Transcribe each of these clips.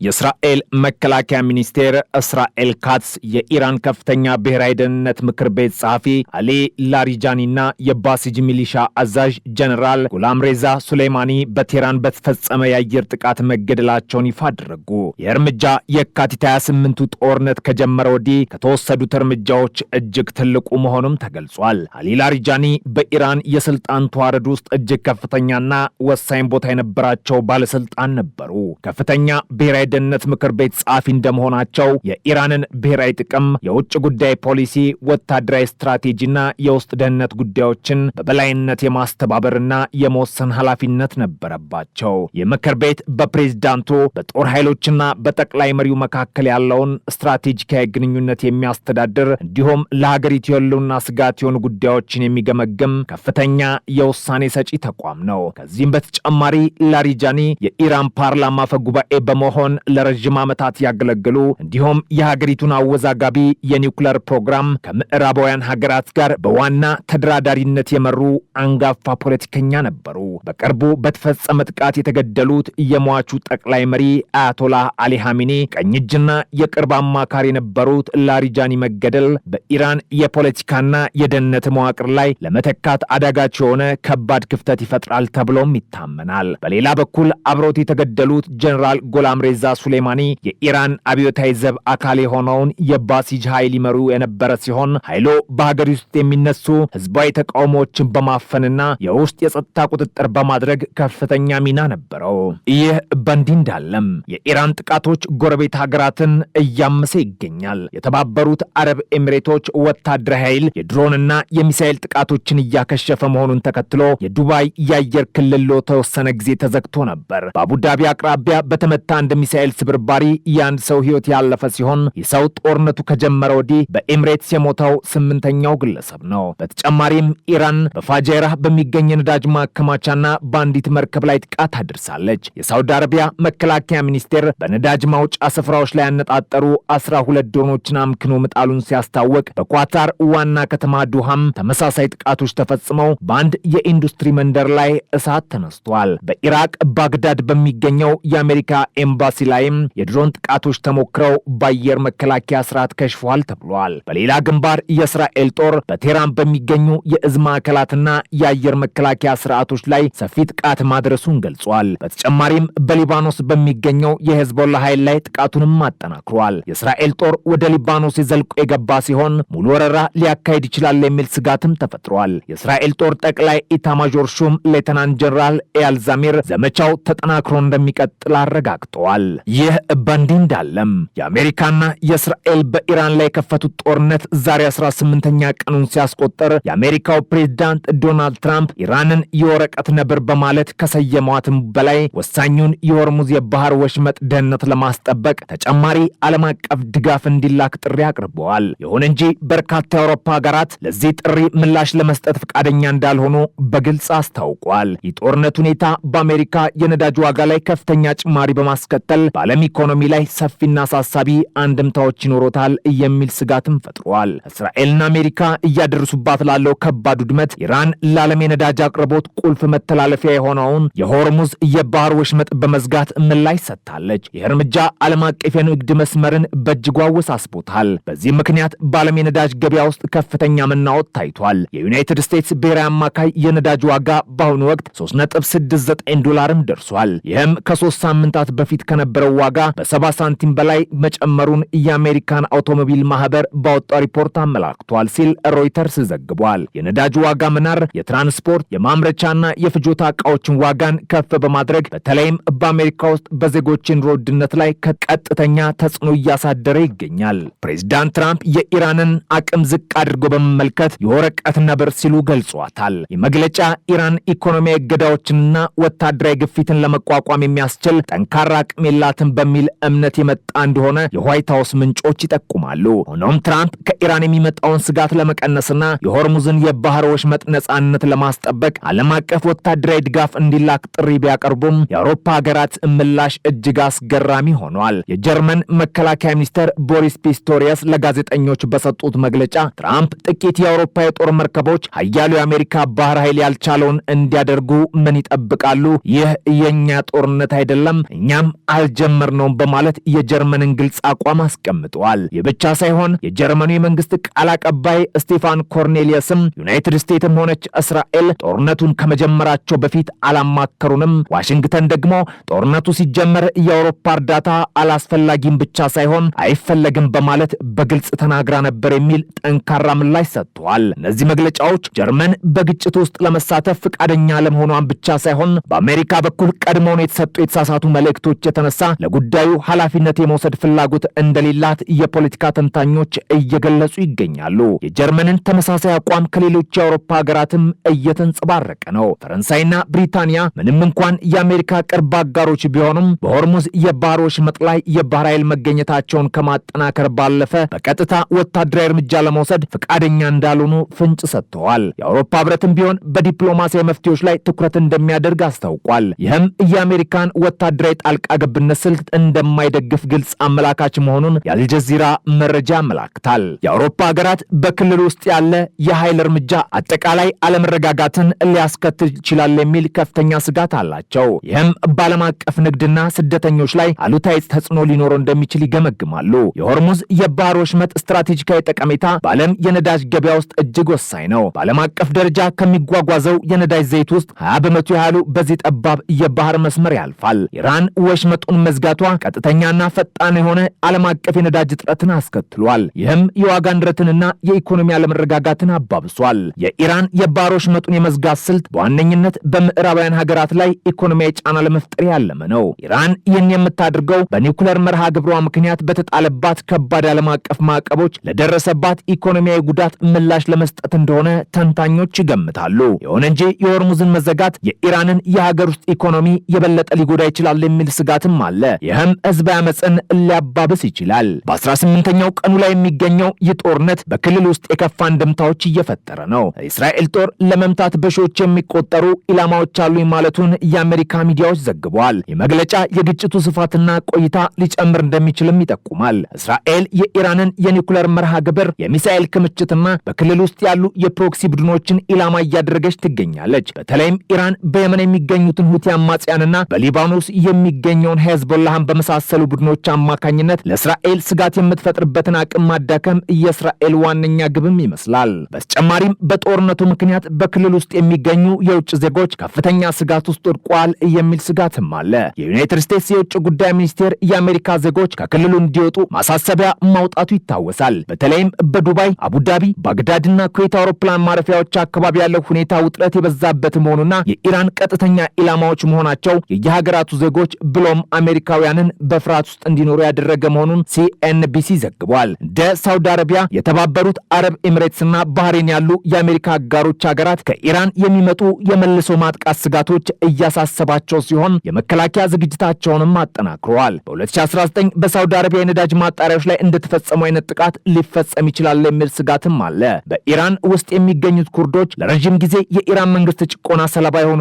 የእስራኤል መከላከያ ሚኒስቴር እስራኤል ካትስ የኢራን ከፍተኛ ብሔራዊ ደህንነት ምክር ቤት ጸሐፊ አሊ ላሪጃኒና የባሲጅ ሚሊሻ አዛዥ ጀነራል ጉላምሬዛ ሱሌማኒ በቴህራን በተፈጸመ የአየር ጥቃት መገደላቸውን ይፋ አደረጉ። የእርምጃ የካቲት 28ቱ ጦርነት ከጀመረ ወዲህ ከተወሰዱት እርምጃዎች እጅግ ትልቁ መሆኑም ተገልጿል። አሊ ላሪጃኒ በኢራን የስልጣን ተዋረድ ውስጥ እጅግ ከፍተኛና ወሳኝ ቦታ የነበራቸው ባለስልጣን ነበሩ። ከፍተኛ ብሔራዊ ደህንነት ምክር ቤት ጸሐፊ እንደመሆናቸው የኢራንን ብሔራዊ ጥቅም፣ የውጭ ጉዳይ ፖሊሲ፣ ወታደራዊ ስትራቴጂና የውስጥ ደህንነት ጉዳዮችን በበላይነት የማስተባበርና የመወሰን ኃላፊነት ነበረባቸው። የምክር ቤት በፕሬዝዳንቱ በጦር ኃይሎችና በጠቅላይ መሪው መካከል ያለውን ስትራቴጂካዊ ግንኙነት የሚያስተዳድር እንዲሁም ለሀገሪቱ የህልውና ስጋት የሆኑ ጉዳዮችን የሚገመግም ከፍተኛ የውሳኔ ሰጪ ተቋም ነው። ከዚህም በተጨማሪ ላሪጃኒ የኢራን ፓርላማ አፈ ጉባኤ በመሆን ለረጅም ዓመታት ያገለገሉ እንዲሁም የሀገሪቱን አወዛጋቢ የኒውክሌር ፕሮግራም ከምዕራባውያን ሀገራት ጋር በዋና ተደራዳሪነት የመሩ አንጋፋ ፖለቲከኛ ነበሩ። በቅርቡ በተፈጸመ ጥቃት የተገደሉት የሟቹ ጠቅላይ መሪ አያቶላህ አሊ ሐሚኒ ቀኝ እጅና የቅርብ አማካሪ የነበሩት ላሪጃኒ መገደል በኢራን የፖለቲካና የደህንነት መዋቅር ላይ ለመተካት አዳጋች የሆነ ከባድ ክፍተት ይፈጥራል ተብሎም ይታመናል። በሌላ በኩል አብሮት የተገደሉት ጀነራል ጉላምሬዛ ሱሌማኒ የኢራን አብዮታዊ ዘብ አካል የሆነውን የባሲጅ ኃይል ይመሩ የነበረ ሲሆን ኃይሉ በሀገር ውስጥ የሚነሱ ህዝባዊ ተቃውሞዎችን በማፈንና የውስጥ የጸጥታ ቁጥጥር በማድረግ ከፍተኛ ሚና ነበረው። ይህ በእንዲህ እንዳለም የኢራን ጥቃቶች ጎረቤት ሀገራትን እያመሰ ይገኛል። የተባበሩት አረብ ኤሚሬቶች ወታደራዊ ኃይል የድሮንና የሚሳኤል ጥቃቶችን እያከሸፈ መሆኑን ተከትሎ የዱባይ የአየር ክልል ለተወሰነ ጊዜ ተዘግቶ ነበር። በአቡዳቢ አቅራቢያ በተመታ አንድ ሚሳኤል ስብርባሪ የአንድ ሰው ህይወት ያለፈ ሲሆን የሰው ጦርነቱ ከጀመረ ወዲህ በኤሚሬትስ የሞተው 8ኛው ግለሰብ ነው። በተጨማሪም ኢራን በፋጀራ በሚገኝ ነዳጅ ማከማቻና በአንዲት መርከብ ላይ ጥቃት አድርሳለች። የሳውዲ አረቢያ መከላከያ ሚኒስቴር በነዳጅ ማውጫ ስፍራዎች ላይ ያነጣጠሩ 12 ድሮኖችን አምክኖ መጣሉን ሲያስታውቅ በኳታር ዋና ከተማ ዱሃም ተመሳሳይ ጥቃቶች ተፈጽመው በአንድ የኢንዱስትሪ መንደር ላይ እሳት ተነስቷል። በኢራቅ ባግዳድ በሚገኘው የአሜሪካ ኤምባሲ ላይም የድሮን ጥቃቶች ተሞክረው በአየር መከላከያ ስርዓት ከሽፏል ተብሏል። በሌላ ግንባር የእስራኤል ጦር በቴህራን በሚገኙ የእዝ ማዕከላትና የአየር መከላከያ ስርዓቶች ላይ ሰፊ ጥቃት ማድረሱን ገልጿል። በተጨማሪም በሊባኖስ በሚገኘው የሄዝቦላ ኃይል ላይ ጥቃቱንም አጠናክሯል። የእስራኤል ጦር ወደ ሊባኖስ ዘልቆ የገባ ሲሆን ሙሉ ወረራ ሊያካሂድ ይችላል የሚል ስጋትም ተፈጥሯል። የእስራኤል ጦር ጠቅላይ ኢታማዦር ሹም ሌተናንት ጀነራል ኤያል ዛሚር ዘመቻው ተጠናክሮ እንደሚቀጥል አረጋግጠዋል። ይህ በእንዲህ እንዳለም የአሜሪካና የእስራኤል በኢራን ላይ የከፈቱት ጦርነት ዛሬ 18ኛ ቀኑን ሲያስቆጥር የአሜሪካው ፕሬዝዳንት ዶናልድ ትራምፕ ኢራንን የወረቀት ነብር በማለት ከሰየሟትም በላይ ወሳኙን የሆርሙዝ የባህር ወሽመጥ ደህንነት ለማስጠበቅ ተጨማሪ ዓለም አቀፍ ድጋፍ እንዲላክ ጥሪ አቅርበዋል። ይሁን እንጂ በርካታ የአውሮፓ ሀገራት ለዚህ ጥሪ ምላሽ ለመስጠት ፈቃደኛ እንዳልሆኑ በግልጽ አስታውቋል። የጦርነት ሁኔታ በአሜሪካ የነዳጅ ዋጋ ላይ ከፍተኛ ጭማሪ በማስከተል በዓለም ኢኮኖሚ ላይ ሰፊና አሳሳቢ አንድምታዎች ይኖሮታል የሚል ስጋትም ፈጥሯል። እስራኤልና አሜሪካ እያደረሱባት ላለው ከባድ ውድመት ኢራን ለዓለም የነዳጅ አቅርቦት ቁልፍ መተላለፊያ የሆነውን የሆርሙዝ የባህር ወሽመጥ በመዝጋት ምላሽ ሰጥታለች። ይህ እርምጃ ዓለም አቀፍ የንግድ መስመርን በእጅጉ አወሳስቦታል። በዚህ ምክንያት በዓለም የነዳጅ ገበያ ውስጥ ከፍተኛ መናወጥ ታይቷል። የዩናይትድ ስቴትስ ብሔራዊ አማካይ የነዳጅ ዋጋ በአሁኑ ወቅት $3.69 ደርሷል። ይህም ከ3 ሳምንታት በፊት ከነበረው ዋጋ በ70 ሳንቲም በላይ መጨመሩን የአሜሪካን አውቶሞቢል ማህበር ባወጣው ሪፖርት አመላክቷል ሲል ሮይተርስ ዘግቧል። የነዳጅ ዋጋ መናር የትራንስፖርት የማምረቻና የፍጆታ ዕቃዎችን ዋጋን ከፍ በማድረግ በተለይም በአሜሪካ ውስጥ በዜጎች ኑሮ ውድነት ላይ ከቀጥተኛ ተጽዕኖ እያሳደረ ይገኛል። ፕሬዚዳንት ትራምፕ የኢራንን አቅም ዝቅ አድርጎ በመመልከት የወረቀት ነብር ሲሉ ገልጿታል። የመግለጫ ኢራን ኢኮኖሚያዊ እገዳዎችንና ወታደራዊ ግፊትን ለመቋቋም የሚያስችል ጠንካራ አቅም የላትም በሚል እምነት የመጣ እንደሆነ የዋይት ሃውስ ምንጮች ይጠቁማሉ። ሆኖም ትራምፕ ከኢራን የሚመጣውን ስጋት ለመቀነስና የሆርሙዝን የባህር ወሽመጥ ነጻነት ለማስጠበቅ ዓለም አቀፍ ወታደራዊ ድጋፍ እንዲላክ ጥሪ ቢያቀርቡም የአውሮፓ ሀገራት ምላሽ እጅግ አስገራሚ ሆኗል። የጀርመን መከላከያ ሚኒስትር ቦሪስ ፒስቶሪየስ ለጋዜጠኞች በሰጡት መግለጫ ትራምፕ ጥቂት የአውሮፓ የጦር መርከቦች ኃያሉ የአሜሪካ ባህር ኃይል ያልቻለውን እንዲያደርጉ ምን ይጠብቃሉ? ይህ የኛ ጦርነት አይደለም፣ እኛም አልጀመርነውም በማለት የጀርመንን ግልጽ አቋም አስቀምጠዋል። ይህ ብቻ ሳይሆን የጀርመኑ የመንግስት ቃል አቀባይ ስቴፋን ኮርኔሊየስም ዩናይትድ ስቴትስም ሆነች እስራኤል ጦርነቱን ከመጀመራቸው በፊት አላማከሩንም፣ ዋሽንግተን ደግሞ ጦርነቱ ሲጀመር የአውሮፓ እርዳታ አላስፈላጊም ብቻ ሳይሆን አይፈለግም በማለት በግልጽ ተናግራ ነበር የሚል ጠንካራ ምላሽ ሰጥቷል። እነዚህ መግለጫዎች ጀርመን በግጭት ውስጥ ለመሳተፍ ፈቃደኛ ለመሆኗን ብቻ ሳይሆን በአሜሪካ በኩል ቀድሞውን የተሰጡ የተሳሳቱ መልእክቶች የተነሳ ለጉዳዩ ኃላፊነት የመውሰድ ፍላጎት እንደሌላት የፖለቲካ ተንታኞች እየገለጹ ይገኛሉ። የጀርመንን ተመሳሳይ አቋም ከሌሎች የአውሮፓ ሀገራትም እየተንጸባረቀ ነው። ፈረንሳይና ብሪታንያ ምንም እንኳን የአሜሪካ ቅርብ አጋሮች ቢሆኑም በሆርሙዝ የባህር ወሽመጥ ላይ የባህር ኃይል መገኘታቸውን ከማጠናከር ባለፈ በቀጥታ ወታደራዊ እርምጃ ለመውሰድ ፈቃደኛ እንዳልሆኑ ፍንጭ ሰጥተዋል። የአውሮፓ ህብረትም ቢሆን በዲፕሎማሲያዊ መፍትሄዎች ላይ ትኩረት እንደሚያደርግ አስታውቋል። ይህም የአሜሪካን ወታደራዊ ጣልቃ ገብነት ስልት እንደማይደግፍ ግልጽ አመላካች መሆኑን የአልጀዚራ መረጃ ያመላክታል። የአውሮፓ ሀገራት በክልል ውስጥ ያለ የኃይል እርምጃ አጠቃላይ አለመረጋጋትን ሊያስከትል ይችላል የሚል ከፍተኛ ስጋት አላቸው። ይህም በዓለም አቀፍ ንግድና ስደተኞች ላይ አሉታዊ ተጽዕኖ ሊኖረው እንደሚችል ይገመግማሉ። የሆርሙዝ የባህር ወሽመጥ ስትራቴጂካዊ ጠቀሜታ በዓለም የነዳጅ ገበያ ውስጥ እጅግ ወሳኝ ነው። በዓለም አቀፍ ደረጃ ከሚጓጓዘው የነዳጅ ዘይት ውስጥ 20 በመቶ ያህሉ በዚህ ጠባብ የባህር መስመር ያልፋል። ኢራን ወሽመጡን መዝጋቷ ቀጥተኛና ፈጣን የሆነ ዓለም አቀፍ የነዳጅ እጥረትን አስከትሏል። ይህም የዋጋ ንረትንና የኢኮኖሚ አለመረጋጋትን አባብሷል። የኢራን የባህር ወሽመጡን የመዝጋት ስልት በዋነኝነት በምዕራባውያን ሀገራት ላይ ኢኮኖሚያዊ ጫና ለመፍጠር ያለመ ነው። ኢራን ይህን የምታደርገው በኒውክለር መርሃ ግብሯ ምክንያት በተጣለባት ከባድ ዓለም አቀፍ ማዕቀቦች ለደረሰባት ኢኮኖሚያዊ ጉዳት ምላሽ ለመስጠት እንደሆነ ተንታኞች ይገምታሉ። ይሁን እንጂ የሆርሙዝን መዘጋት የኢራንን የሀገር ውስጥ ኢኮኖሚ የበለጠ ሊጎዳ ይችላል የሚል ስጋትም አለ። ይህም ህዝባዊ አመፅን ሊያባብስ ይችላል። በ18ኛው ቀኑ ላይ የሚገኘው ይህ ጦርነት በክልል ውስጥ የከፋ እንድምታዎች እየፈጠረ ነው። የእስራኤል ጦር ለመምታት በሺዎች የሚቆጠሩ ኢላማዎች አሉ ማለቱን የአሜሪካ ሚዲያዎች ዘግበዋል። የመግለጫ የግጭቱ ስፋትና ቆይታ ሊጨምር እንደሚችልም ይጠቁማል። እስራኤል የኢራንን የኒውክለር መርሃ ግብር፣ የሚሳኤል ክምችትና በክልል ውስጥ ያሉ የፕሮክሲ ቡድኖችን ኢላማ እያደረገች ትገኛለች። በተለይም ኢራን በየመን የሚገኙትን ሁቲ አማጽያንና በሊባኖስ የሚገኘውን ሄዝቦላህን በመሳሰሉ ቡድኖች አማካኝነት ለእስራኤል ስጋት የምትፈጥርበትን አቅም ማዳከም የእስራኤል ዋነኛ ግብም ይመስላል። በተጨማሪም በጦርነቱ ምክንያት በክልል ውስጥ የሚገኙ የውጭ ዜጎች ከፍተኛ ስጋት ውስጥ ወድቋል የሚል ስጋትም አለ። የዩናይትድ ስቴትስ የውጭ ጉዳይ ሚኒስቴር የአሜሪካ ዜጎች ከክልሉ እንዲወጡ ማሳሰቢያ ማውጣቱ ይታወሳል። በተለይም በዱባይ፣ አቡዳቢ፣ ባግዳድና ኩዌት አውሮፕላን ማረፊያዎች አካባቢ ያለው ሁኔታ ውጥረት የበዛበት መሆኑና የኢራን ቀጥተኛ ኢላማዎች መሆናቸው የየሀገራቱ ዜጎች ብሎም አሜሪካውያንን በፍርሃት ውስጥ እንዲኖሩ ያደረገ መሆኑን ሲኤንቢሲ ዘግቧል። እንደ ሳውዲ አረቢያ፣ የተባበሩት አረብ ኤሚሬትስና ባህሬን ያሉ የአሜሪካ አጋሮች ሀገራት ከኢራን የሚመጡ የመልሶ ማጥቃት ስጋቶች እያሳሰባቸው ሲሆን የመከላከያ ዝግጅታቸውንም አጠናክረዋል። በ2019 በሳውዲ አረቢያ የነዳጅ ማጣሪያዎች ላይ እንደተፈጸመው አይነት ጥቃት ሊፈጸም ይችላል የሚል ስጋትም አለ። በኢራን ውስጥ የሚገኙት ኩርዶች ለረጅም ጊዜ የኢራን መንግስት ጭቆና ሰለባ የሆኑ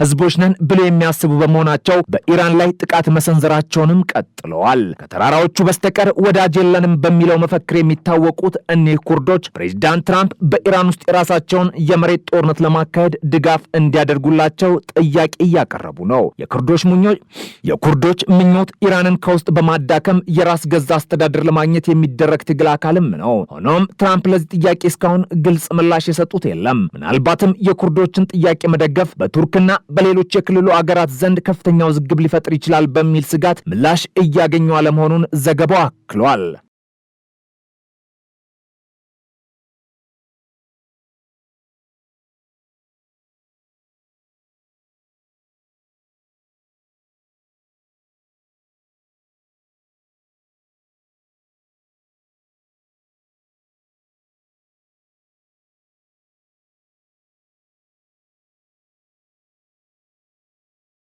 ህዝቦች ነን ብለው የሚያስቡ በመሆናቸው በኢራን ላይ ጥቃት መሰንዘራቸውንም ቀጥለዋል። ከተራራዎቹ በስተቀር ወዳጅ የለንም በሚለው መፈክር የሚታወቁት እኒህ ኩርዶች ፕሬዚዳንት ትራምፕ በኢራን ውስጥ የራሳቸውን የመሬት ጦርነት ለማካሄድ ድጋፍ እንዲያደርጉላቸው ጥያቄ እያቀረቡ ነው። የኩርዶች ምኞት ኢራንን ከውስጥ በማዳከም የራስ ገዛ አስተዳደር ለማግኘት የሚደረግ ትግል አካልም ነው። ሆኖም ትራምፕ ለዚህ ጥያቄ እስካሁን ግልጽ ምላሽ የሰጡት የለም። ምናልባትም የኩርዶችን ጥያቄ መደገፍ በቱርክና በሌሎች የክልሉ አገራት ዘንድ ከፍተኛ ውዝግብ ሊፈጥር ይችላል በሚል ስጋት ምላሽ እያገኙ አለመሆኑን ዘገባው አክሏል።